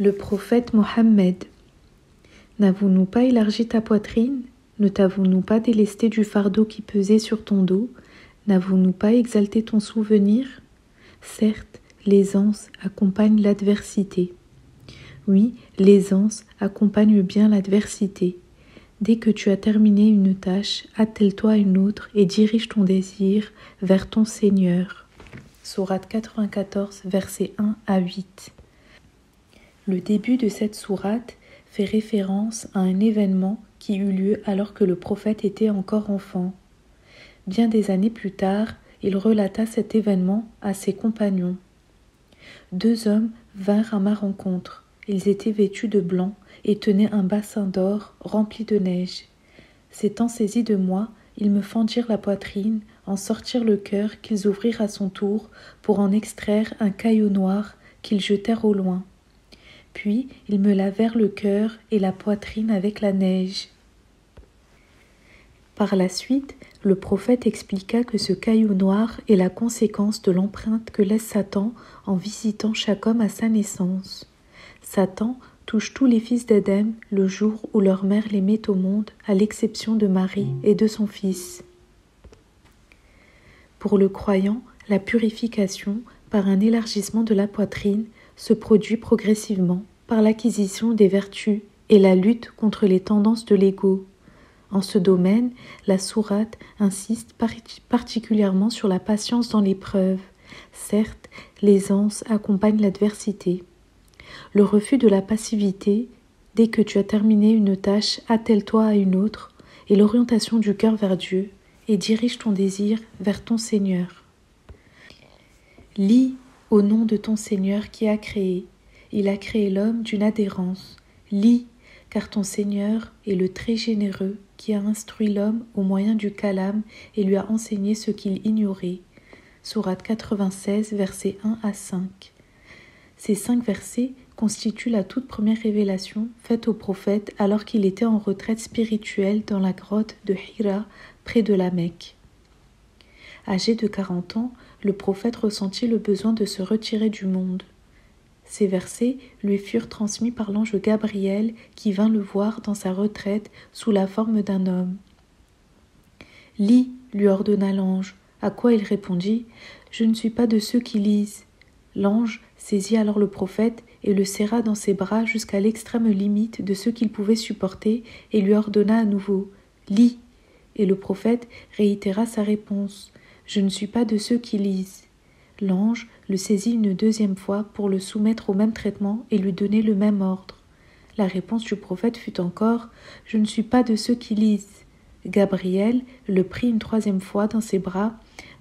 Le prophète Mohammed. N'avons-nous pas élargi ta poitrine? Ne t'avons-nous pas délesté du fardeau qui pesait sur ton dos? N'avons-nous pas exalté ton souvenir? Certes, l'aisance accompagne l'adversité. Oui, l'aisance accompagne bien l'adversité. Dès que tu as terminé une tâche, attelle-toi à une autre et dirige ton désir vers ton Seigneur. Sourate 94, versets 1 à 8. Le début de cette sourate fait référence à un événement qui eut lieu alors que le prophète était encore enfant. Bien des années plus tard, il relata cet événement à ses compagnons. 2 hommes vinrent à ma rencontre. Ils étaient vêtus de blanc et tenaient un bassin d'or rempli de neige. S'étant saisis de moi, ils me fendirent la poitrine, en sortirent le cœur qu'ils ouvrirent à son tour pour en extraire un caillou noir qu'ils jetèrent au loin. Puis ils me lavèrent le cœur et la poitrine avec la neige. Par la suite, le prophète expliqua que ce caillou noir est la conséquence de l'empreinte que laisse Satan en visitant chaque homme à sa naissance. Satan touche tous les fils d'Adam le jour où leur mère les met au monde, à l'exception de Marie et de son fils. Pour le croyant, la purification, par un élargissement de la poitrine, se produit progressivement par l'acquisition des vertus et la lutte contre les tendances de l'ego. En ce domaine, la sourate insiste particulièrement sur la patience dans l'épreuve. Certes, l'aisance accompagne l'adversité. Le refus de la passivité, dès que tu as terminé une tâche, attelle-toi à une autre, et l'orientation du cœur vers Dieu, et dirige ton désir vers ton Seigneur. Lis au nom de ton Seigneur qui a créé. Il a créé l'homme d'une adhérence. Lis, car ton Seigneur est le très généreux qui a instruit l'homme au moyen du calame et lui a enseigné ce qu'il ignorait. Sourate 96, versets 1 à 5. Ces 5 versets constituent la toute première révélation faite au prophète alors qu'il était en retraite spirituelle dans la grotte de Hira, près de la Mecque. Âgé de 40 ans, le prophète ressentit le besoin de se retirer du monde. Ces versets lui furent transmis par l'ange Gabriel qui vint le voir dans sa retraite sous la forme d'un homme. « Lis » lui ordonna l'ange, à quoi il répondit « Je ne suis pas de ceux qui lisent ». L'ange saisit alors le prophète et le serra dans ses bras jusqu'à l'extrême limite de ce qu'il pouvait supporter et lui ordonna à nouveau « Lis ». Et le prophète réitéra sa réponse « Je ne suis pas de ceux qui lisent ». L'ange le saisit une 2e fois pour le soumettre au même traitement et lui donner le même ordre. La réponse du prophète fut encore « Je ne suis pas de ceux qui lisent ». Gabriel le prit une 3e fois dans ses bras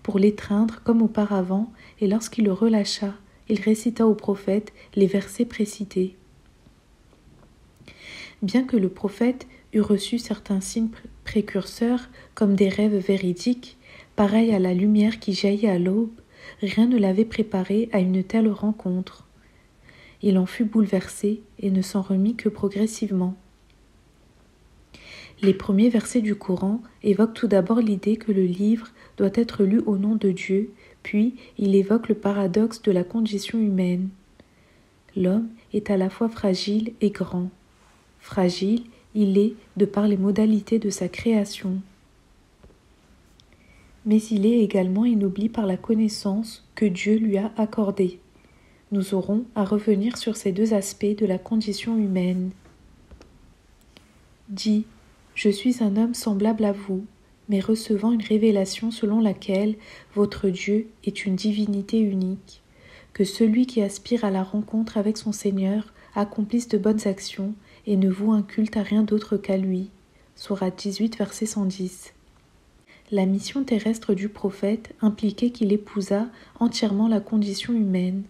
pour l'étreindre comme auparavant, et lorsqu'il le relâcha, il récita au prophète les versets précités. Bien que le prophète eût reçu certains signes précurseurs comme des rêves véridiques, pareils à la lumière qui jaillit à l'aube, rien ne l'avait préparé à une telle rencontre. Il en fut bouleversé et ne s'en remit que progressivement. Les premiers versets du Coran évoquent tout d'abord l'idée que le livre doit être lu au nom de Dieu, puis il évoque le paradoxe de la condition humaine. L'homme est à la fois fragile et grand. Fragile, il est de par les modalités de sa création. Mais il est également inoublié par la connaissance que Dieu lui a accordée. Nous aurons à revenir sur ces 2 aspects de la condition humaine. Dis, je suis un homme semblable à vous, mais recevant une révélation selon laquelle votre Dieu est une divinité unique, que celui qui aspire à la rencontre avec son Seigneur accomplisse de bonnes actions et ne voue un culte à rien d'autre qu'à lui. Sourate 18, verset 110. La mission terrestre du prophète impliquait qu'il épousât entièrement la condition humaine.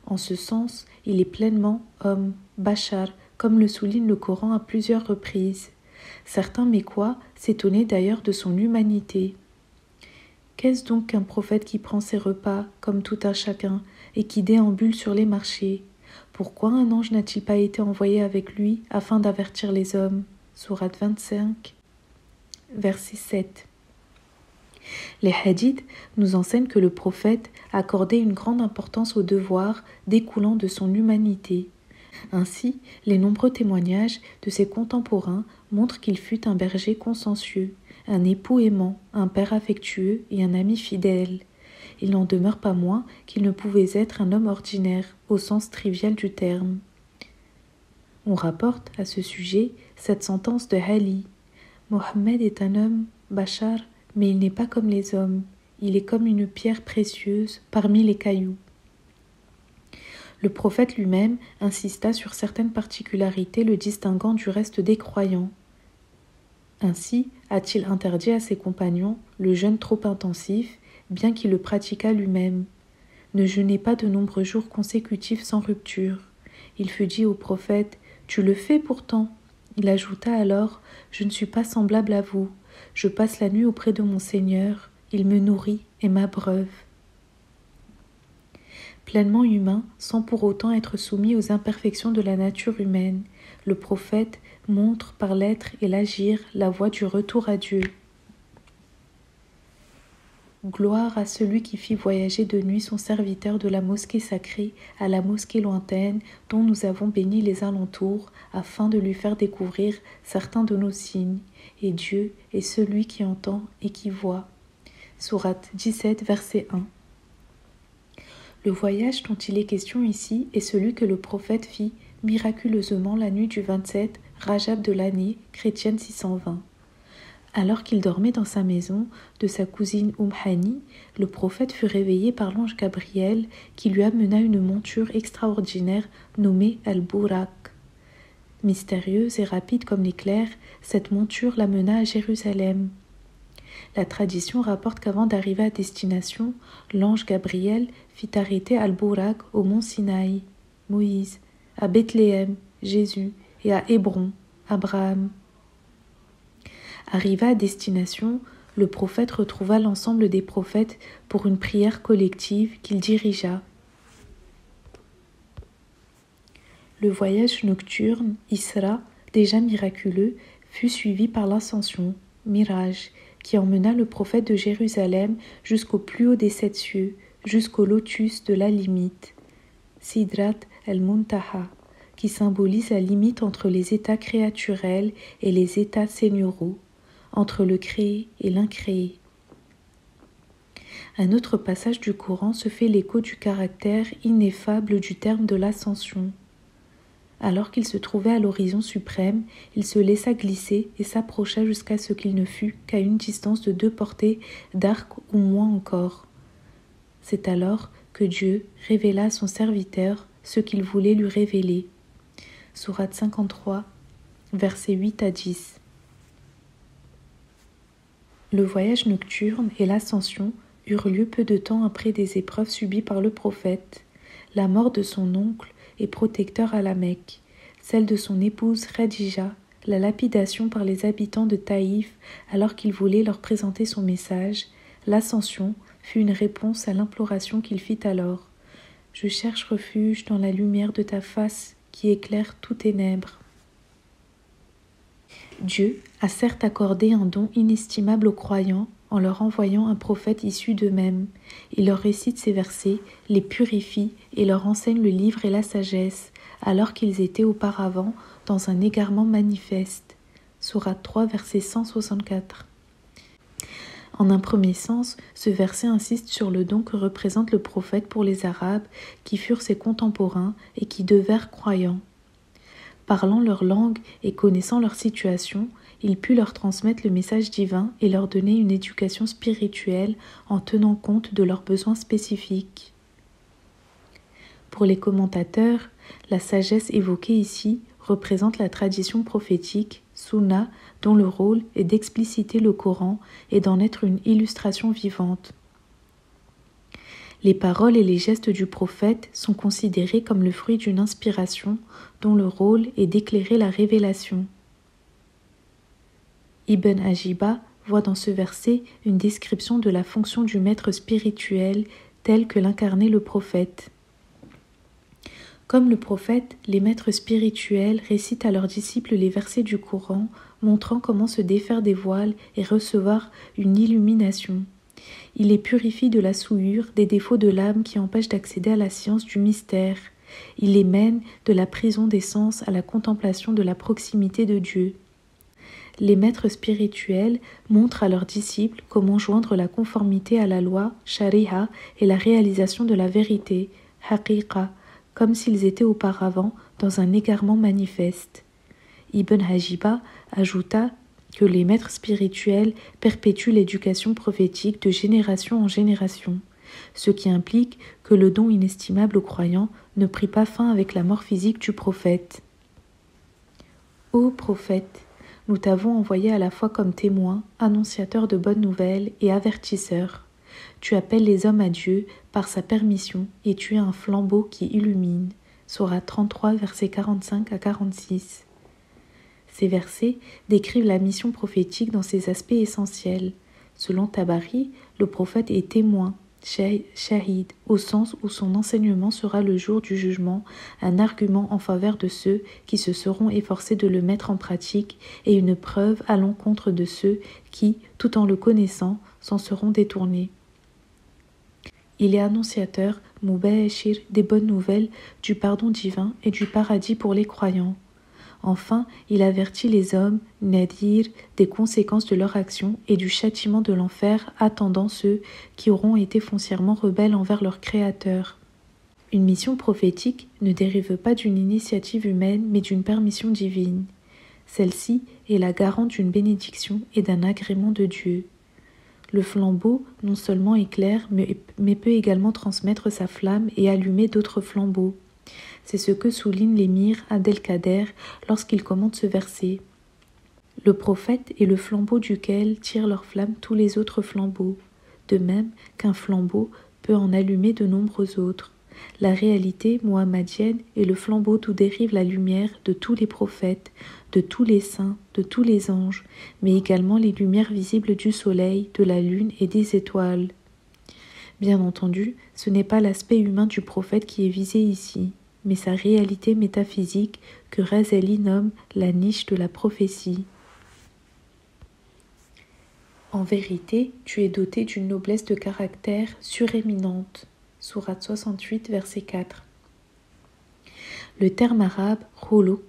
En ce sens, il est pleinement homme, bachar, comme le souligne le Coran à plusieurs reprises. Certains Mécois s'étonnaient d'ailleurs de son humanité. Qu'est-ce donc qu'un prophète qui prend ses repas, comme tout un chacun, et qui déambule sur les marchés? Pourquoi un ange n'a-t-il pas été envoyé avec lui afin d'avertir les hommes? Sourate 25, verset 7. Les hadiths nous enseignent que le prophète accordait une grande importance aux devoirs découlant de son humanité. Ainsi, les nombreux témoignages de ses contemporains montrent qu'il fut un berger consciencieux, un époux aimant, un père affectueux et un ami fidèle. Il n'en demeure pas moins qu'il ne pouvait être un homme ordinaire, au sens trivial du terme. On rapporte à ce sujet cette sentence de Ali. Mohammed est un homme, Bachar, mais il n'est pas comme les hommes. Il est comme une pierre précieuse parmi les cailloux. Le prophète lui-même insista sur certaines particularités le distinguant du reste des croyants. Ainsi a-t-il interdit à ses compagnons le jeûne trop intensif, bien qu'il le pratiquât lui-même. Ne jeûnez pas de nombreux jours consécutifs sans rupture. Il fut dit au prophète « Tu le fais pourtant ». Il ajouta alors « Je ne suis pas semblable à vous. Je passe la nuit auprès de mon Seigneur. Il me nourrit et m'abreuve. » Pleinement humain, sans pour autant être soumis aux imperfections de la nature humaine, le prophète montre par l'être et l'agir la voie du retour à Dieu. Gloire à celui qui fit voyager de nuit son serviteur de la mosquée sacrée à la mosquée lointaine dont nous avons béni les alentours afin de lui faire découvrir certains de nos signes. Et Dieu est celui qui entend et qui voit. Sourate 17, verset 1. Le voyage dont il est question ici est celui que le prophète fit miraculeusement la nuit du 27 Rajab de l'année chrétienne 620. Alors qu'il dormait dans sa maison de sa cousine Hani, le prophète fut réveillé par l'ange Gabriel qui lui amena une monture extraordinaire nommée Al-Burak. Mystérieuse et rapide comme l'éclair, cette monture l'amena à Jérusalem. La tradition rapporte qu'avant d'arriver à destination, l'ange Gabriel fit arrêter Al-Burak au mont Sinaï, Moïse, à Bethléem, Jésus, et à Hébron, Abraham. Arrivé à destination, le prophète retrouva l'ensemble des prophètes pour une prière collective qu'il dirigea. Le voyage nocturne, Isra, déjà miraculeux, fut suivi par l'ascension, Miraj, qui emmena le prophète de Jérusalem jusqu'au plus haut des 7 cieux, jusqu'au lotus de la limite, Sidrat el-Muntaha, qui symbolise la limite entre les états créaturels et les états seigneuraux, entre le créé et l'incréé. Un autre passage du Coran se fait l'écho du caractère ineffable du terme de l'ascension. Alors qu'il se trouvait à l'horizon suprême, il se laissa glisser et s'approcha jusqu'à ce qu'il ne fût qu'à une distance de 2 portées d'arc ou moins encore. C'est alors que Dieu révéla à son serviteur ce qu'il voulait lui révéler. Sourate 53, versets 8 à 10. Le voyage nocturne et l'ascension eurent lieu peu de temps après des épreuves subies par le prophète, la mort de son oncle et protecteur à la Mecque, celle de son épouse Khadija, la lapidation par les habitants de Taïf alors qu'il voulait leur présenter son message, l'ascension fut une réponse à l'imploration qu'il fit alors. « Je cherche refuge dans la lumière de ta face qui éclaire tout ténèbres. » Dieu a certes accordé un don inestimable aux croyants en leur envoyant un prophète issu d'eux-mêmes. Il leur récite ces versets, les purifie et leur enseigne le livre et la sagesse, alors qu'ils étaient auparavant dans un égarement manifeste. Sourate 3, verset 164. En un premier sens, ce verset insiste sur le don que représente le prophète pour les Arabes qui furent ses contemporains et qui devinrent croyants. Parlant leur langue et connaissant leur situation, il put leur transmettre le message divin et leur donner une éducation spirituelle en tenant compte de leurs besoins spécifiques. Pour les commentateurs, la sagesse évoquée ici représente la tradition prophétique, Sunna, dont le rôle est d'expliciter le Coran et d'en être une illustration vivante. Les paroles et les gestes du prophète sont considérés comme le fruit d'une inspiration dont le rôle est d'éclairer la révélation. Ibn Ajiba voit dans ce verset une description de la fonction du maître spirituel telle que l'incarnait le prophète. Comme le prophète, les maîtres spirituels récitent à leurs disciples les versets du Coran, montrant comment se défaire des voiles et recevoir une illumination. Il les purifie de la souillure, des défauts de l'âme qui empêchent d'accéder à la science du mystère. Il les mène de la prison des sens à la contemplation de la proximité de Dieu. Les maîtres spirituels montrent à leurs disciples comment joindre la conformité à la loi, shari'a, et la réalisation de la vérité, haqiqa, comme s'ils étaient auparavant dans un égarement manifeste. Ibn Hajiba ajouta que les maîtres spirituels perpétuent l'éducation prophétique de génération en génération, ce qui implique que le don inestimable aux croyants ne prit pas fin avec la mort physique du prophète. Ô prophète, nous t'avons envoyé à la fois comme témoin, annonciateur de bonnes nouvelles et avertisseur. Tu appelles les hommes à Dieu par sa permission et tu es un flambeau qui illumine. Sourate 33, versets 45 à 46. Ces versets décrivent la mission prophétique dans ses aspects essentiels. Selon Tabari, le prophète est témoin, shahid, au sens où son enseignement sera le jour du jugement un argument en faveur de ceux qui se seront efforcés de le mettre en pratique et une preuve à l'encontre de ceux qui, tout en le connaissant, s'en seront détournés. Il est annonciateur, mubashir, des bonnes nouvelles, du pardon divin et du paradis pour les croyants. Enfin, il avertit les hommes, nadir, des conséquences de leur action et du châtiment de l'enfer attendant ceux qui auront été foncièrement rebelles envers leur Créateur. Une mission prophétique ne dérive pas d'une initiative humaine mais d'une permission divine. Celle-ci est la garante d'une bénédiction et d'un agrément de Dieu. Le flambeau non seulement éclaire mais peut également transmettre sa flamme et allumer d'autres flambeaux. C'est ce que souligne l'émir Abdelkader lorsqu'il commente ce verset. Le prophète est le flambeau duquel tirent leur flamme tous les autres flambeaux, de même qu'un flambeau peut en allumer de nombreux autres. La réalité mohammadienne est le flambeau d'où dérive la lumière de tous les prophètes, de tous les saints, de tous les anges, mais également les lumières visibles du soleil, de la lune et des étoiles. Bien entendu, ce n'est pas l'aspect humain du prophète qui est visé ici, mais sa réalité métaphysique que Razali nomme la niche de la prophétie. En vérité, tu es doté d'une noblesse de caractère suréminente. Sourate 68, verset 4. Le terme arabe « khuluq »,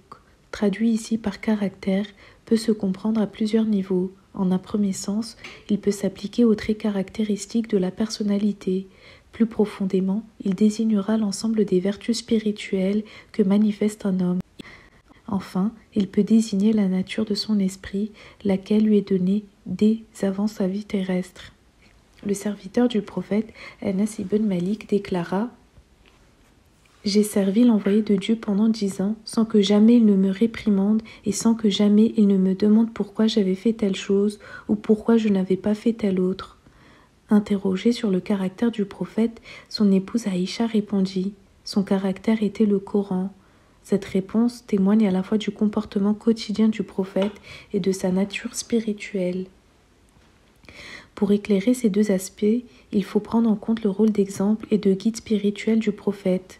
traduit ici par caractère, peut se comprendre à plusieurs niveaux. En un premier sens, il peut s'appliquer aux traits caractéristiques de la personnalité. Plus profondément, il désignera l'ensemble des vertus spirituelles que manifeste un homme. Enfin, il peut désigner la nature de son esprit, laquelle lui est donnée dès avant sa vie terrestre. Le serviteur du prophète, Anas ibn Malik, déclara « J'ai servi l'envoyé de Dieu pendant 10 ans, sans que jamais il ne me réprimande et sans que jamais il ne me demande pourquoi j'avais fait telle chose ou pourquoi je n'avais pas fait telle autre. » Interrogée sur le caractère du prophète, son épouse Aïcha répondit « Son caractère était le Coran ». Cette réponse témoigne à la fois du comportement quotidien du prophète et de sa nature spirituelle. Pour éclairer ces deux aspects, il faut prendre en compte le rôle d'exemple et de guide spirituel du prophète.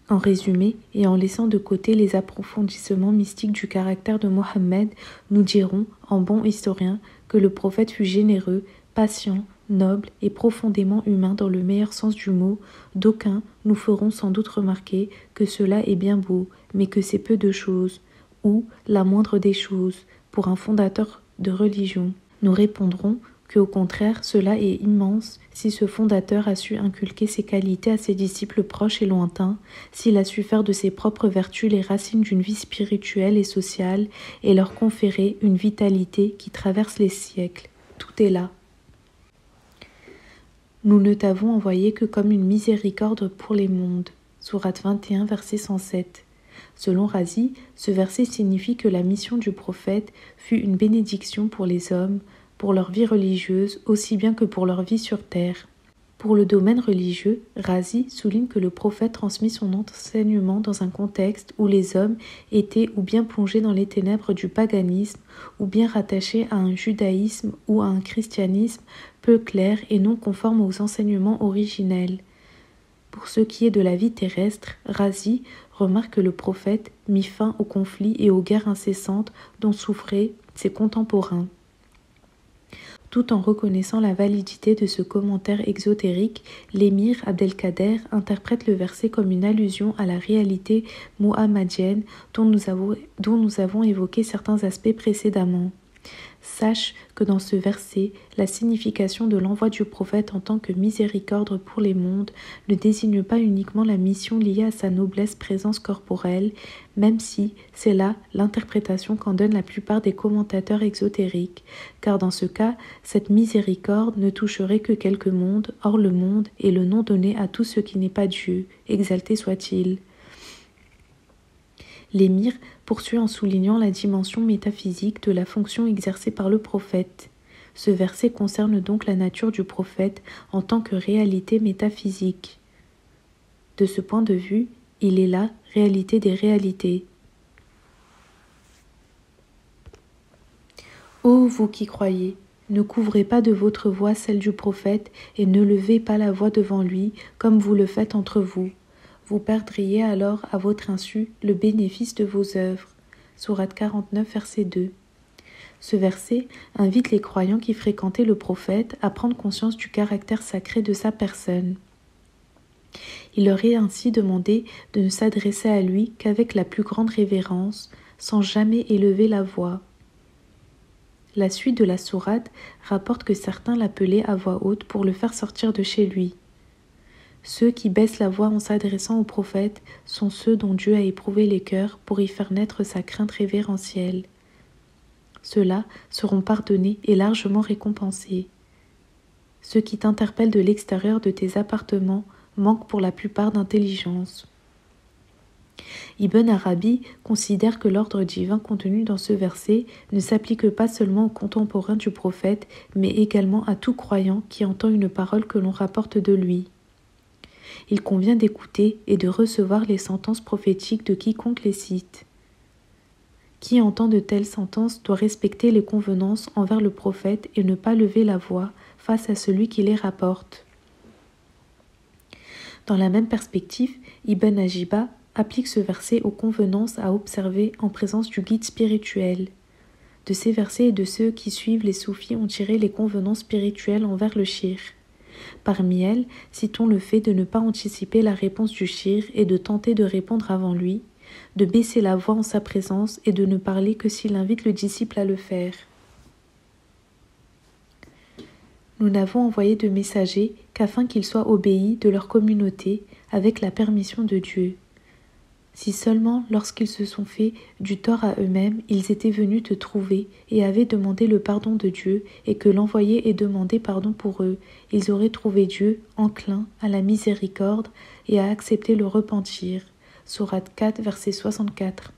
En résumé, et en laissant de côté les approfondissements mystiques du caractère de Mohammed, nous dirons, en bon historien, que le prophète fut généreux, patient, noble et profondément humain dans le meilleur sens du mot. D'aucuns nous feront sans doute remarquer que cela est bien beau, mais que c'est peu de choses, ou la moindre des choses, pour un fondateur de religion. Nous répondrons qu'au contraire, cela est immense si ce fondateur a su inculquer ses qualités à ses disciples proches et lointains, s'il a su faire de ses propres vertus les racines d'une vie spirituelle et sociale et leur conférer une vitalité qui traverse les siècles. Tout est là. Nous ne t'avons envoyé que comme une miséricorde pour les mondes. Sourate 21, verset 107. Selon Razi, ce verset signifie que la mission du prophète fut une bénédiction pour les hommes, pour leur vie religieuse aussi bien que pour leur vie sur terre. Pour le domaine religieux, Razi souligne que le prophète transmit son enseignement dans un contexte où les hommes étaient ou bien plongés dans les ténèbres du paganisme, ou bien rattachés à un judaïsme ou à un christianisme peu clair et non conforme aux enseignements originels. Pour ce qui est de la vie terrestre, Razi remarque que le prophète mit fin aux conflits et aux guerres incessantes dont souffraient ses contemporains. Tout en reconnaissant la validité de ce commentaire exotérique, l'émir Abdelkader interprète le verset comme une allusion à la réalité muhammadienne dont nous avons évoqué certains aspects précédemment. Sache que dans ce verset, la signification de l'envoi du prophète en tant que miséricorde pour les mondes ne désigne pas uniquement la mission liée à sa noblesse présence corporelle, même si c'est là l'interprétation qu'en donnent la plupart des commentateurs exotériques, car dans ce cas, cette miséricorde ne toucherait que quelques mondes, hors le monde est le nom donné à tout ce qui n'est pas Dieu, exalté soit-il. L'émir poursuit en soulignant la dimension métaphysique de la fonction exercée par le prophète. Ce verset concerne donc la nature du prophète en tant que réalité métaphysique. De ce point de vue, il est la réalité des réalités. Ô vous qui croyez, ne couvrez pas de votre voix celle du prophète et ne levez pas la voix devant lui comme vous le faites entre vous. Vous perdriez alors à votre insu le bénéfice de vos œuvres. Sourate 49, verset 2. Ce verset invite les croyants qui fréquentaient le prophète à prendre conscience du caractère sacré de sa personne. Il leur est ainsi demandé de ne s'adresser à lui qu'avec la plus grande révérence, sans jamais élever la voix. La suite de la sourate rapporte que certains l'appelaient à voix haute pour le faire sortir de chez lui. Ceux qui baissent la voix en s'adressant au prophète sont ceux dont Dieu a éprouvé les cœurs pour y faire naître sa crainte révérentielle. Ceux-là seront pardonnés et largement récompensés. Ceux qui t'interpellent de l'extérieur de tes appartements manquent pour la plupart d'intelligence. Ibn Arabi considère que l'ordre divin contenu dans ce verset ne s'applique pas seulement aux contemporains du prophète, mais également à tout croyant qui entend une parole que l'on rapporte de lui. Il convient d'écouter et de recevoir les sentences prophétiques de quiconque les cite. Qui entend de telles sentences doit respecter les convenances envers le prophète et ne pas lever la voix face à celui qui les rapporte. Dans la même perspective, Ibn Ajiba applique ce verset aux convenances à observer en présence du guide spirituel. De ces versets et de ceux qui suivent les soufis ont tiré les convenances spirituelles envers le shir. Parmi elles, citons le fait de ne pas anticiper la réponse du shir et de tenter de répondre avant lui, de baisser la voix en sa présence et de ne parler que s'il invite le disciple à le faire. Nous n'avons envoyé de messagers qu'afin qu'ils soient obéis de leur communauté avec la permission de Dieu. Si seulement lorsqu'ils se sont fait du tort à eux-mêmes, ils étaient venus te trouver et avaient demandé le pardon de Dieu et que l'envoyé ait demandé pardon pour eux, ils auraient trouvé Dieu enclin à la miséricorde et à accepter le repentir. Sourate 4, verset 64.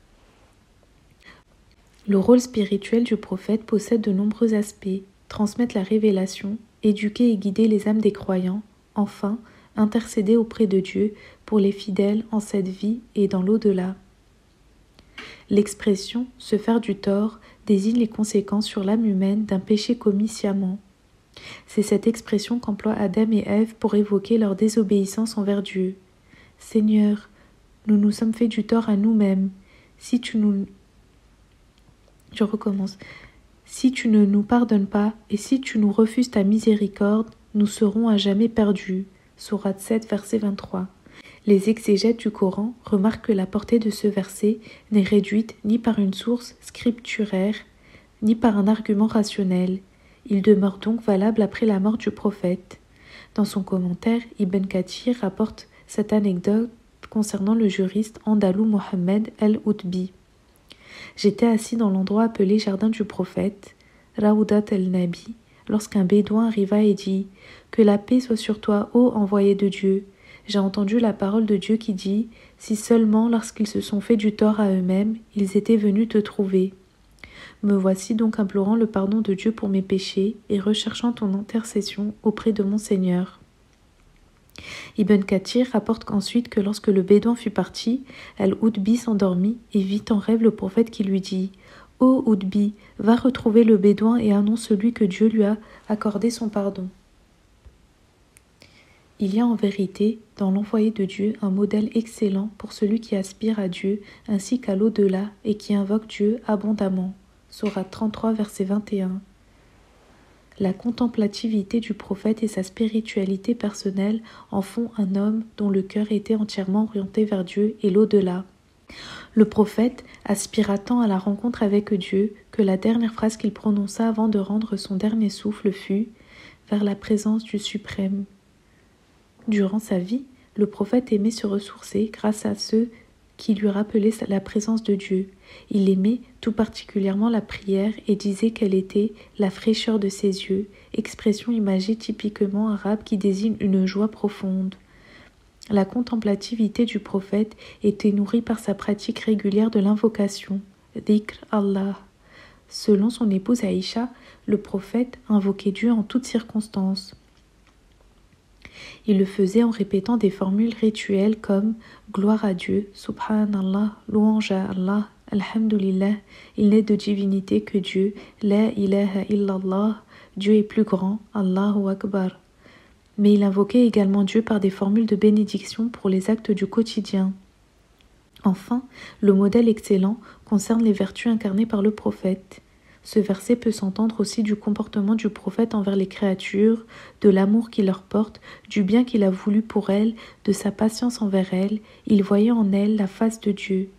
Le rôle spirituel du prophète possède de nombreux aspects: transmettre la révélation, éduquer et guider les âmes des croyants, enfin, intercéder auprès de Dieu pour les fidèles en cette vie et dans l'au-delà. L'expression « se faire du tort » désigne les conséquences sur l'âme humaine d'un péché commis sciemment. C'est cette expression qu'emploient Adam et Ève pour évoquer leur désobéissance envers Dieu. « Seigneur, nous nous sommes fait du tort à nous-mêmes. Si tu ne nous pardonnes pas et si tu nous refuses ta miséricorde, nous serons à jamais perdus. » Sourate 7, verset 23. Les exégètes du Coran remarquent que la portée de ce verset n'est réduite ni par une source scripturaire, ni par un argument rationnel. Il demeure donc valable après la mort du prophète. Dans son commentaire, Ibn Kathir rapporte cette anecdote concernant le juriste andalou Mohammed el-Outbi. J'étais assis dans l'endroit appelé Jardin du prophète, Raoudat el-Nabi, lorsqu'un bédouin arriva et dit « Que la paix soit sur toi, ô envoyé de Dieu !» J'ai entendu la parole de Dieu qui dit « Si seulement lorsqu'ils se sont fait du tort à eux-mêmes, ils étaient venus te trouver. » Me voici donc implorant le pardon de Dieu pour mes péchés et recherchant ton intercession auprès de mon Seigneur. Ibn Kathir rapporte ensuite que lorsque le bédouin fut parti, Al-Outbi s'endormit et vit en rêve le prophète qui lui dit « Ô Outbi, va retrouver le bédouin et annonce lui que Dieu lui a accordé son pardon. » Il y a en vérité, dans l'envoyé de Dieu, un modèle excellent pour celui qui aspire à Dieu ainsi qu'à l'au-delà et qui invoque Dieu abondamment. Sourate 33, verset 21. La contemplativité du prophète et sa spiritualité personnelle en font un homme dont le cœur était entièrement orienté vers Dieu et l'au-delà. Le prophète aspira tant à la rencontre avec Dieu que la dernière phrase qu'il prononça avant de rendre son dernier souffle fut « vers la présence du Suprême ». Durant sa vie, le prophète aimait se ressourcer grâce à ceux qui lui rappelaient la présence de Dieu. Il aimait tout particulièrement la prière et disait qu'elle était la fraîcheur de ses yeux, expression imagée typiquement arabe qui désigne une joie profonde. La contemplativité du prophète était nourrie par sa pratique régulière de l'invocation, dhikr Allah. Selon son épouse Aïcha, le prophète invoquait Dieu en toutes circonstances. Il le faisait en répétant des formules rituelles comme « Gloire à Dieu, Subhanallah, louange à Allah, Alhamdulillah, il n'est de divinité que Dieu, La ilaha illallah, Dieu est plus grand, Allahu Akbar ». Mais il invoquait également Dieu par des formules de bénédiction pour les actes du quotidien. Enfin, le modèle excellent concerne les vertus incarnées par le prophète. Ce verset peut s'entendre aussi du comportement du prophète envers les créatures, de l'amour qu'il leur porte, du bien qu'il a voulu pour elles, de sa patience envers elles. Il voyait en elles la face de Dieu.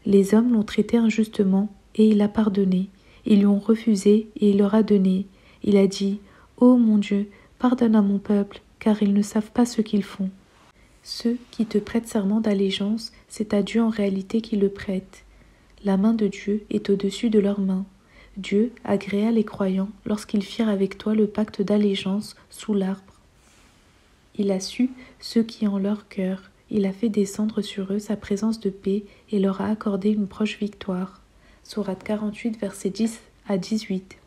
Les hommes l'ont traité injustement et il a pardonné. Ils lui ont refusé et il leur a donné. Il a dit « Ô mon Dieu, pardonne à mon peuple, car ils ne savent pas ce qu'ils font. » Ceux qui te prêtent serment d'allégeance, c'est à Dieu en réalité qui le prêtent. La main de Dieu est au-dessus de leurs mains. Dieu agréa les croyants lorsqu'ils firent avec toi le pacte d'allégeance sous l'arbre. Il a su ceux qui ont leur cœur. Il a fait descendre sur eux sa présence de paix et leur a accordé une proche victoire. Sourate 48, versets 10 à 18.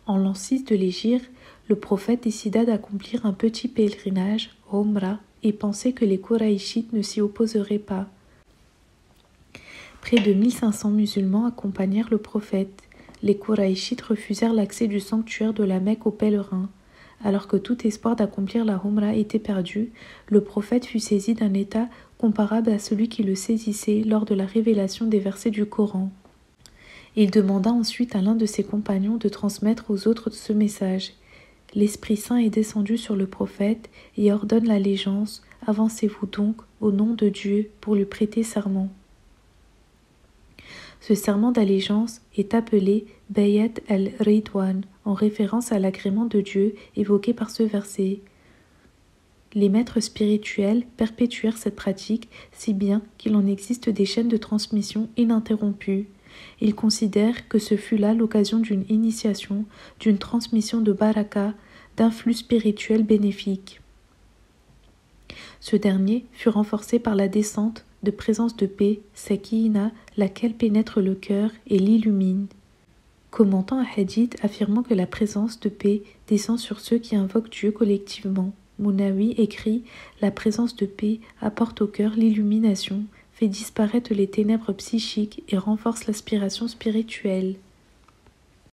En l'an 6 de l'Hégire, le prophète décida d'accomplir un petit pèlerinage, Omra, et pensait que les Koraïchites ne s'y opposeraient pas. Près de 1500 musulmans accompagnèrent le prophète. Les Koraïchites refusèrent l'accès du sanctuaire de la Mecque aux pèlerins. Alors que tout espoir d'accomplir la Umrah était perdu, le prophète fut saisi d'un état comparable à celui qui le saisissait lors de la révélation des versets du Coran. Il demanda ensuite à l'un de ses compagnons de transmettre aux autres ce message. L'Esprit Saint est descendu sur le prophète et ordonne l'allégeance. Avancez-vous donc au nom de Dieu pour lui prêter serment. Ce serment d'allégeance est appelé Bayat al-Ridwan, en référence à l'agrément de Dieu évoqué par ce verset. Les maîtres spirituels perpétuèrent cette pratique si bien qu'il en existe des chaînes de transmission ininterrompues. Ils considèrent que ce fut là l'occasion d'une initiation, d'une transmission de baraka, d'influx spirituel bénéfique. Ce dernier fut renforcé par la descente de présence de paix, Sakina, laquelle pénètre le cœur et l'illumine. Commentant un hadith affirmant que la présence de paix descend sur ceux qui invoquent Dieu collectivement, Mounawi écrit « La présence de paix apporte au cœur l'illumination, fait disparaître les ténèbres psychiques et renforce l'aspiration spirituelle. »